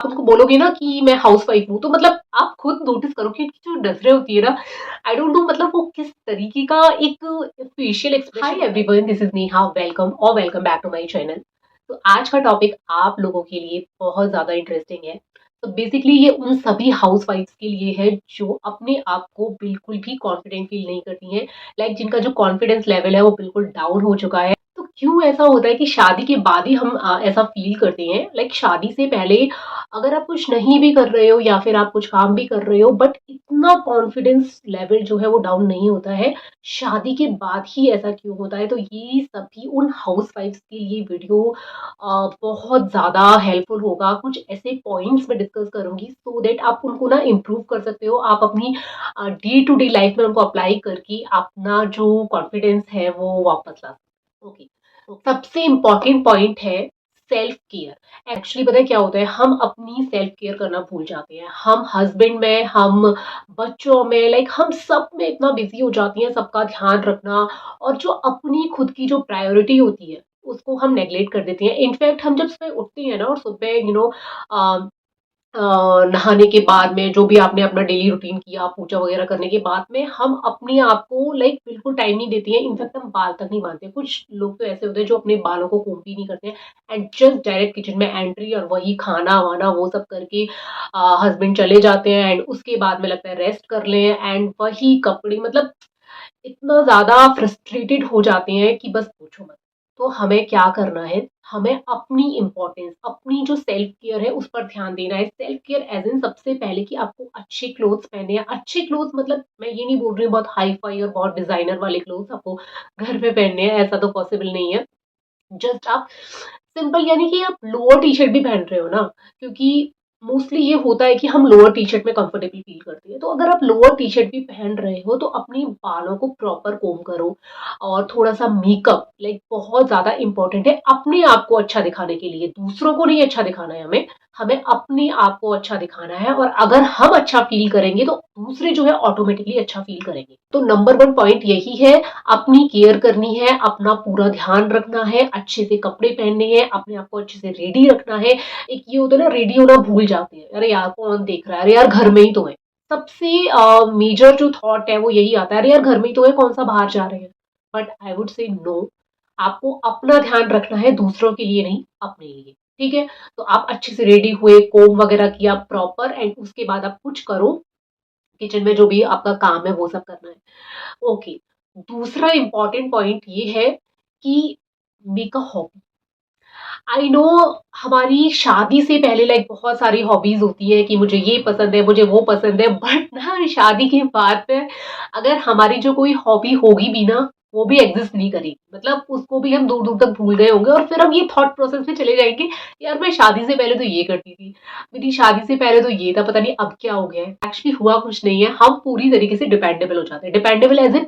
उनको बोलोगे ना कि मैं हाउसवाइफ हूँ, तो मतलब आप खुद नोटिस करो कि उनकी जो नज़रें होती है ना, आई डोंट नो मतलब वो किस तरीके का एक facial expression. Hi everyone, this is Neha, welcome और welcome back to my channel. तो आज का टॉपिक आप लोगों के लिए बहुत ज़्यादा इंटरेस्टिंग है। तो बेसिकली ये उन सभी हाउसवाइफ्स के लिए है जो अपने आप को बिल्कुल भी कॉन्फिडेंट फील नहीं करती हैं, लाइक जिनका जो कॉन्फिडेंस लेवल है वो बिल्कुल डाउन हो चुका है। तो क्यों ऐसा होता है कि शादी के बाद ही हम ऐसा फील करते हैं? लाइक शादी से पहले अगर आप कुछ नहीं भी कर रहे हो या फिर आप कुछ काम भी कर रहे हो, बट इतना कॉन्फिडेंस लेवल जो है वो डाउन नहीं होता है। शादी के बाद ही ऐसा क्यों होता है? तो ये सभी उन हाउसवाइफ्स के लिए वीडियो बहुत ज़्यादा हेल्पफुल होगा। कुछ ऐसे पॉइंट्स मैं डिस्कस करूँगी सो दैट आप उनको ना इम्प्रूव कर सकते हो। आप अपनी डे टू डे लाइफ में उनको अप्लाई करके अपना जो कॉन्फिडेंस है वो वापस ला सकते हो। ओके, तो सबसे इम्पोर्टेंट पॉइंट है सेल्फ केयर। एक्चुअली पता है क्या होता है, हम अपनी सेल्फ केयर करना भूल जाते हैं। हम हस्बैंड में, हम बच्चों में, लाइक हम सब में इतना बिजी हो जाती हैं सबका ध्यान रखना, और जो अपनी खुद की जो प्रायोरिटी होती है उसको हम नेग्लेक्ट कर देते हैं। इनफैक्ट हम जब सुबह उठते हैं ना, और सुबह नहाने के बाद में जो भी आपने अपना डेली रूटीन किया, पूजा वगैरह करने के बाद में हम अपने आप को लाइक बिल्कुल टाइम नहीं देती हैं। इनफैक्ट हम बाल तक नहीं बांधते। कुछ लोग तो ऐसे होते हैं जो अपने बालों को कोम्ब भी नहीं करते हैं एंड जस्ट डायरेक्ट किचन में एंट्री, और वही खाना वाना वो सब करके हस्बैंड चले जाते हैं एंड उसके बाद में लगता है रेस्ट कर लें, एंड वही कपड़े, मतलब इतना ज़्यादा फ्रस्ट्रेटेड हो जाते हैं कि बस पूछो मत। तो हमें क्या करना है? हमें अपनी इम्पोर्टेंस, अपनी जो सेल्फ केयर है उस पर ध्यान देना है। सेल्फ केयर एज़ इन सबसे पहले कि आपको अच्छे क्लोथ्स पहनने हैं। अच्छे क्लोथ्स मतलब मैं ये नहीं बोल रही हूँ बहुत हाई-फाई और बहुत डिज़ाइनर वाले क्लोथ्स आपको घर पे पहनने हैं, ऐसा तो पॉसिबल नहीं है। जस्ट आप सिंपल, यानी कि आप लोअर टी-शर्ट भी पहन रहे हो ना, क्योंकि मोस्टली ये होता है कि हम लोअर टी-शर्ट में कंफर्टेबल फील करते हैं। तो अगर आप लोअर टी-शर्ट भी पहन रहे हो तो अपनी बालों को प्रॉपर कोम्ब करो, और थोड़ा-सा मेकअप, लाइक बहुत ज़्यादा इम्पोर्टेंट है अपने आप को अच्छा दिखाने के लिए। दूसरों को नहीं अच्छा दिखाना है हमें, हमें अपने आप को अच्छा दिखाना है, और अगर हम अच्छा फील करेंगे तो दूसरे जो है ऑटोमेटिकली अच्छा फील करेंगे। तो नंबर 1 पॉइंट यही है, अपनी केयर करनी है, अपना पूरा ध्यान रखना है, अच्छे से कपड़े पहनने हैं, अपने आप को अच्छे से रेडी रखना है। एक ये होता है ना, रेडी होना भूल जाते हैं, अरे यार कौन देख रहा है, अरे यार घर में ही तो है। सबसे मेजर जो थॉट है वो यही आता है, अरे यार घर में ही तो है, कौन सा बाहर जा रहे हैं। But I would say no, आपको अपना ध्यान रखना है, दूसरों के लिए नहीं, अपने लिए। ठीक है? तो आप अच्छे से रेडी हुए, कोम्ब वगैरह किया प्रॉपर, एंड उसके बाद आप कुछ करो, किचन में जो भी आपका काम है वो सब करना है। ओके, दूसरा इम्पोर्टेंट पॉइंट ये है कि make a hobby. I know, हमारी शादी से पहले लाइक बहुत सारी हॉबीज होती है कि मुझे ये पसंद है, मुझे वो पसंद है, बट ना शादी के बाद में अगर हमारी जो कोई हॉबी होगी भी ना, वो भी एग्जिस्ट नहीं करेगी। मतलब उसको भी हम दूर दूर तक भूल गए होंगे, और फिर हम ये थॉट प्रोसेस में चले जाएंगे, यार मैं शादी से पहले तो ये करती थी, मेरी शादी से पहले तो ये था, पता नहीं अब क्या हो गया है। एक्चुअली हुआ कुछ नहीं है, हम पूरी तरीके से डिपेंडेबल हो जाते हैं। डिपेंडेबल एज इन,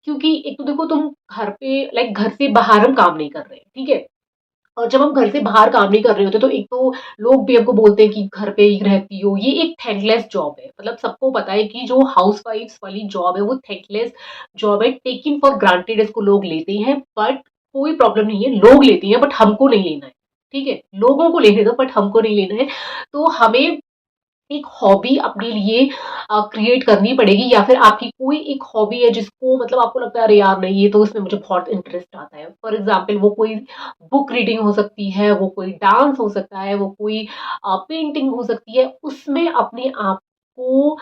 क्योंकि एक तो देखो, तुम घर पे लाइक घर से बाहर हम काम नहीं कर रहे हैं, ठीक है? और जब हम घर से बाहर काम नहीं कर रहे होते तो एक तो लोग भी हमको बोलते हैं कि घर पे ही रहती हो, ये एक थैंकलेस जॉब है। मतलब सबको पता है कि जो हाउसवाइफ्स वाली जॉब है वो थैंकलेस जॉब है, टेकिंग फॉर ग्रांटेड इसको लोग लेते हैं, बट कोई प्रॉब्लम नहीं है, लोग लेते हैं बट हमको नहीं लेना है। ठीक है, लोगों को लेने दो बट हमको नहीं लेना है। तो हमें एक हॉबी अपने लिए क्रिएट करनी पड़ेगी, या फिर आपकी कोई एक हॉबी है जिसको मतलब आपको लगता है अरे यार नहीं, ये तो इसमें मुझे बहुत इंटरेस्ट आता है। फॉर एग्जाम्पल वो कोई बुक रीडिंग हो सकती है, वो कोई डांस हो सकता है, वो कोई पेंटिंग हो सकती है। उसमें अपने आप को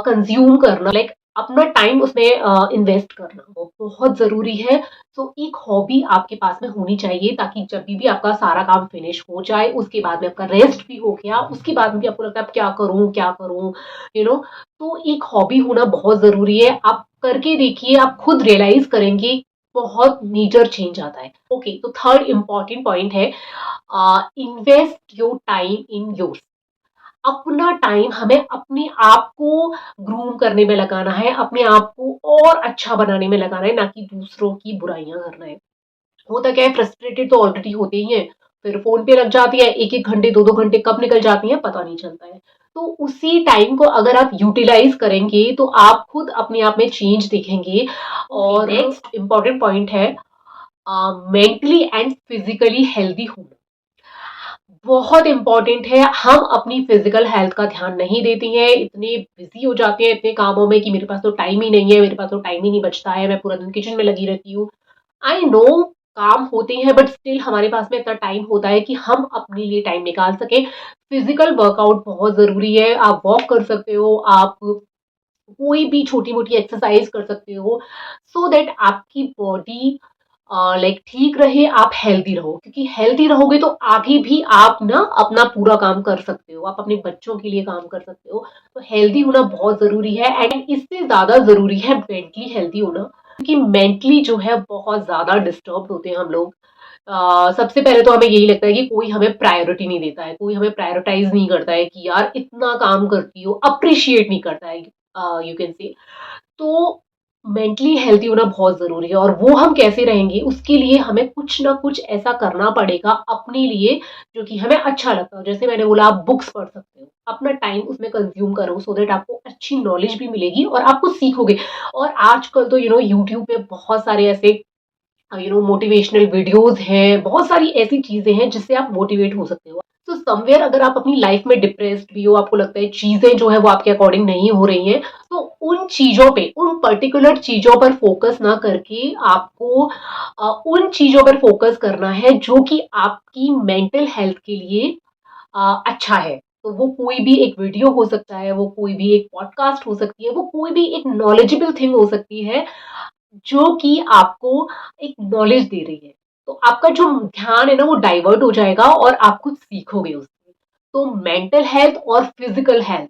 कंज्यूम करना, लाइक अपना टाइम उसमें इन्वेस्ट करना वो बहुत ज़रूरी है। तो एक हॉबी आपके पास में होनी चाहिए, ताकि जब भी आपका सारा काम फिनिश हो जाए, उसके बाद में आपका रेस्ट भी हो गया, उसके बाद में भी आपको लगता है अब क्या करूँ, यू नो। तो एक हॉबी होना बहुत ज़रूरी है। आप करके देखिए, आप खुद रियलाइज़ करेंगे, बहुत मेजर चेंज आता है। ओके, तो थर्ड इम्पोर्टेंट पॉइंट है, invest your time in your, अपना टाइम हमें अपने आप को ग्रूम करने में लगाना है, अपने आप को और अच्छा बनाने में लगाना है, ना कि दूसरों की बुराइयां करना है। होता क्या है, फ्रस्ट्रेटेड तो ऑलरेडी होते ही हैं, फिर फोन पे लग जाती है, एक एक घंटे, दो दो घंटे कब निकल जाती हैं पता नहीं चलता है। तो उसी टाइम को अगर आप यूटिलाइज करेंगे तो आप खुद अपने आप में चेंज देखेंगे। और नेक्स्ट इम्पॉर्टेंट पॉइंट है, मेंटली एंड फिजिकली हेल्दी होना। बहुत इम्पोर्टेंट है। हम अपनी फिजिकल हेल्थ का ध्यान नहीं देती हैं, इतने बिजी हो जाते हैं इतने कामों में कि मेरे पास तो टाइम ही नहीं है, मेरे पास तो टाइम ही नहीं बचता है, मैं पूरा दिन किचन में लगी रहती हूँ। आई नो काम होते हैं, बट स्टिल हमारे पास में इतना टाइम होता है कि हम अपने लिए टाइम निकाल सकें। फिजिकल वर्कआउट बहुत जरूरी है। आप वॉक कर सकते हो, आप कोई भी छोटी मोटी एक्सरसाइज कर सकते हो, सो दैट आपकी बॉडी लाइक ठीक रहे, आप हेल्दी रहो, क्योंकि हेल्दी रहोगे तो आगे भी आप ना अपना पूरा काम कर सकते हो, आप अपने बच्चों के लिए काम कर सकते हो। तो हेल्दी होना बहुत जरूरी है, एंड इससे ज्यादा जरूरी है मेंटली हेल्दी होना, क्योंकि मेंटली जो है बहुत ज्यादा डिस्टर्ब होते हैं हम लोग। सबसे पहले तो हमें यही लगता है कि कोई हमें प्रायोरिटी नहीं देता है, कोई हमें प्रायोरिटाइज नहीं करता है कि यार इतना काम करती हो, अप्रिशिएट नहीं करता है, यू कैन से। तो मेंटली हेल्थी होना बहुत ज़रूरी है, और वो हम कैसे रहेंगे उसके लिए हमें कुछ ना कुछ ऐसा करना पड़ेगा अपने लिए जो कि हमें अच्छा लगता हो। जैसे मैंने बोला, आप बुक्स पढ़ सकते हो, अपना टाइम उसमें कंज्यूम करो, सो दैट आपको अच्छी नॉलेज भी मिलेगी और आप कुछ सीखोगे। और आजकल तो यूट्यूब पे बहुत सारे ऐसे मोटिवेशनल वीडियोस हैं, बहुत सारी ऐसी चीजें हैं जिससे आप मोटिवेट हो सकते हो। तो समवेयर अगर आप अपनी लाइफ में डिप्रेस्ड भी हो, आपको लगता है चीजें जो है वो आपके अकॉर्डिंग नहीं हो रही हैं, तो उन चीजों पे, उन पर्टिकुलर चीजों पर फोकस ना करके आपको उन चीजों पर फोकस करना है जो कि आपकी मेंटल हेल्थ के लिए अच्छा है। तो वो कोई भी एक वीडियो हो सकता है, वो कोई भी एक पॉडकास्ट हो सकती है, वो कोई भी एक नॉलेजेबल थिंग हो सकती है जो कि आपको एक नॉलेज दे रही है। तो आपका जो ध्यान है ना वो डाइवर्ट हो जाएगा और आप कुछ सीखोगे उससे। तो मेंटल हेल्थ और फिजिकल हेल्थ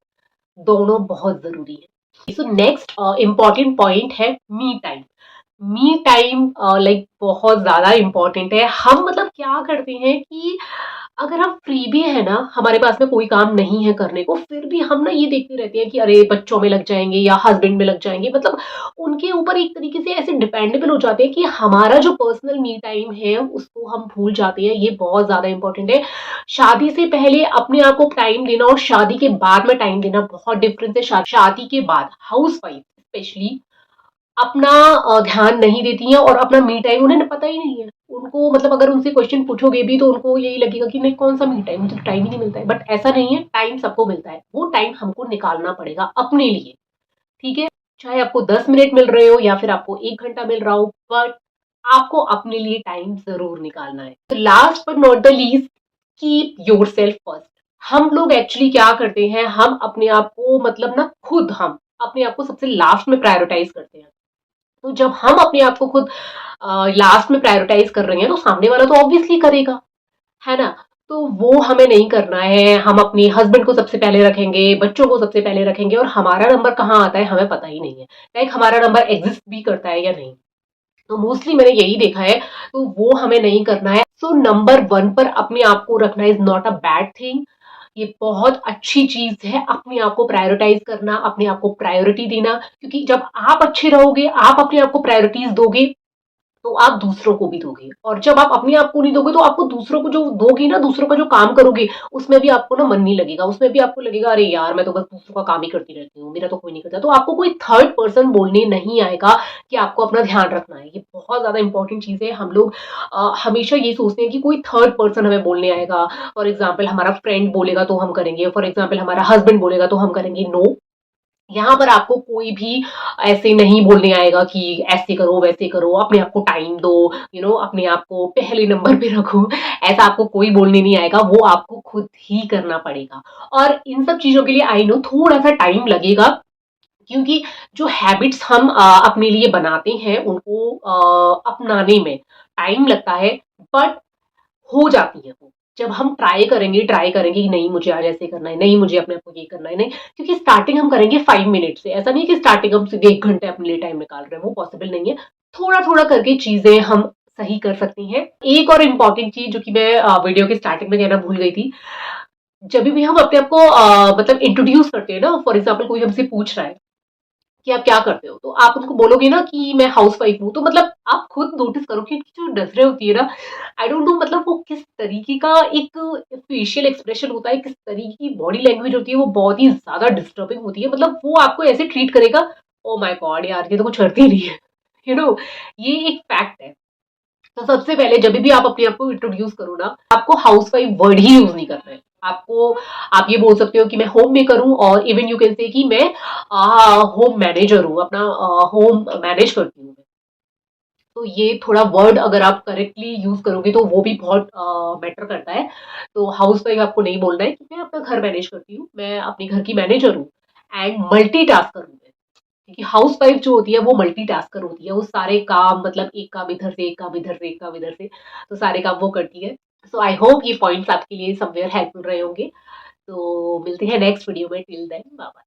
दोनों बहुत जरूरी है। सो नेक्स्ट इम्पॉर्टेंट पॉइंट है me time. Me time like बहुत ज्यादा इम्पोर्टेंट है। हम मतलब क्या करते हैं कि अगर हम फ्री भी है ना, हमारे पास में कोई काम नहीं है करने को, फिर भी हम ना ये देखते रहते हैं कि अरे बच्चों में लग जाएंगे या हस्बैंड में लग जाएंगे, मतलब उनके ऊपर एक तरीके से ऐसे डिपेंडेबल हो जाते हैं कि हमारा जो पर्सनल मी टाइम है उसको हम भूल जाते हैं। ये बहुत ज्यादा इंपॉर्टेंट है। शादी से पहले अपने आप को टाइम देना और शादी के बाद में टाइम देना बहुत डिफरेंस है। शादी के बाद हाउस वाइफ स्पेशली अपना ध्यान नहीं देती हैं, और अपना मी टाइम उन्हें पता ही नहीं है। उनको मतलब अगर उनसे क्वेश्चन पूछोगे भी तो उनको यही लगेगा कि नहीं, कौन सा मी टाइम, मुझे तो टाइम ही नहीं मिलता है। बट ऐसा नहीं है, टाइम सबको मिलता है, वो टाइम हमको निकालना पड़ेगा अपने लिए। ठीक है, चाहे आपको 10 मिनट मिल रहे हो या फिर आपको 1 घंटा मिल रहा हो, बट आपको अपने लिए टाइम जरूर निकालना है। तो last but not the least, keep your self first. हम लोग एक्चुअली क्या करते हैं, हम अपने आप को मतलब ना खुद हम अपने आप को सबसे लास्ट में प्रायोरिटाइज करते हैं। तो जब हम अपने आप को खुद लास्ट में प्रायोरिटाइज कर रहे हैं तो सामने वाला तो ऑब्वियसली करेगा, है ना। तो वो हमें नहीं करना है। हम अपने हस्बैंड को सबसे पहले रखेंगे, बच्चों को सबसे पहले रखेंगे, और हमारा नंबर कहाँ आता है हमें पता ही नहीं है, लाइक हमारा नंबर एग्जिस्ट भी करता है या नहीं। तो मोस्टली मैंने यही देखा है, तो वो हमें नहीं करना है। सो नंबर 1 पर अपने आप को रखना is not a bad thing. ये बहुत अच्छी चीज है, अपने आप को प्रायोरिटाइज करना, अपने आप को प्रायोरिटी देना, क्योंकि जब आप अच्छे रहोगे, आप अपने आप को प्रायोरिटीज दोगे, तो आप दूसरों को भी दोगे। और जब आप अपने आप को नहीं दोगे तो आपको दूसरों को जो दोगे ना, दूसरों का जो काम करोगे उसमें भी आपको ना मन नहीं लगेगा, उसमें भी आपको लगेगा अरे यार मैं तो बस दूसरों का काम ही करती रहती हूँ, मेरा तो कोई नहीं करता। तो आपको कोई थर्ड पर्सन बोलने नहीं आएगा कि आपको अपना ध्यान रखना है। ये बहुत ज्यादा इंपॉर्टेंट चीज है। हम लोग हमेशा ये सोचते हैं कि कोई थर्ड पर्सन हमें बोलने आएगा। फॉर एग्जाम्पल हमारा फ्रेंड बोलेगा तो हम करेंगे, फॉर एग्जाम्पल हमारा हस्बैंड बोलेगा तो हम करेंगे। नो, यहाँ पर आपको कोई भी ऐसे नहीं बोलने आएगा कि ऐसे करो वैसे करो, अपने आप को टाइम दो, अपने आप को पहले नंबर पे रखो। ऐसा आपको कोई बोलने नहीं आएगा, वो आपको खुद ही करना पड़ेगा। और इन सब चीजों के लिए आई नो थोड़ा सा टाइम लगेगा, क्योंकि जो हैबिट्स हम अपने लिए बनाते हैं उनको अपनाने में टाइम लगता है, बट हो जाती है वो। जब हम ट्राई करेंगे कि नहीं मुझे आज ऐसे करना है, नहीं मुझे अपने आप को ये करना है, नहीं, क्योंकि स्टार्टिंग हम करेंगे 5 मिनट से। ऐसा नहीं है कि स्टार्टिंग हम सीधे 1 घंटे अपने लिए टाइम निकाल रहे हैं, वो पॉसिबल नहीं है। थोड़ा थोड़ा करके चीजें हम सही कर सकती हैं। एक और इम्पॉर्टेंट चीज जो कि मैं वीडियो के स्टार्टिंग में कहना भूल गई थी, जब भी हम अपने आप को मतलब इंट्रोड्यूस करते हैं ना, फॉर एग्जाम्पल कोई हमसे पूछ रहा है कि आप क्या करते हो, तो आप उनको बोलोगे ना कि मैं हाउस वाइफ हूँ, तो मतलब आप खुद नोटिस करो कि जो नजरें होती है ना, आई डोंट नो मतलब वो किस तरीके का एक फेशियल एक्सप्रेशन होता है, किस तरीके की बॉडी लैंग्वेज होती है, वो बहुत ही ज्यादा डिस्टर्बिंग होती है। मतलब वो आपको ऐसे ट्रीट करेगा, ओ माय गॉड यार ये तो कुछ करती ही नहीं है। यू नो ये एक फैक्ट है। तो सबसे पहले जब भी आप अपने आप को इंट्रोड्यूस करो ना, आपको हाउसवाइफ वर्ड ही यूज नहीं करना है। आपको, आप ये बोल सकते हो कि मैं होम मेकर हूँ, और इवन यू कैन से कि मैं होम मैनेजर हूँ, अपना होम मैनेज करती हूँ। तो ये थोड़ा वर्ड अगर आप करेक्टली यूज करोगे तो वो भी बहुत मैटर करता है। तो हाउसवाइफ आपको नहीं बोलना है कि मैं अपना घर मैनेज करती हूँ, मैं अपने घर की मैनेजर हूँ एंड मल्टीटास्कर हूँ मैं। क्योंकि हाउसवाइफ जो होती है वो मल्टीटास्कर होती है, वो सारे काम, मतलब एक काम इधर से, एक काम इधर से, एक काम इधर से, तो सारे काम वो करती है। सो आई होप ये पॉइंट्स आपके लिए समवेयर हेल्पफुल रहे होंगे। तो मिलते हैं नेक्स्ट वीडियो में, टिल देन बाय बाय।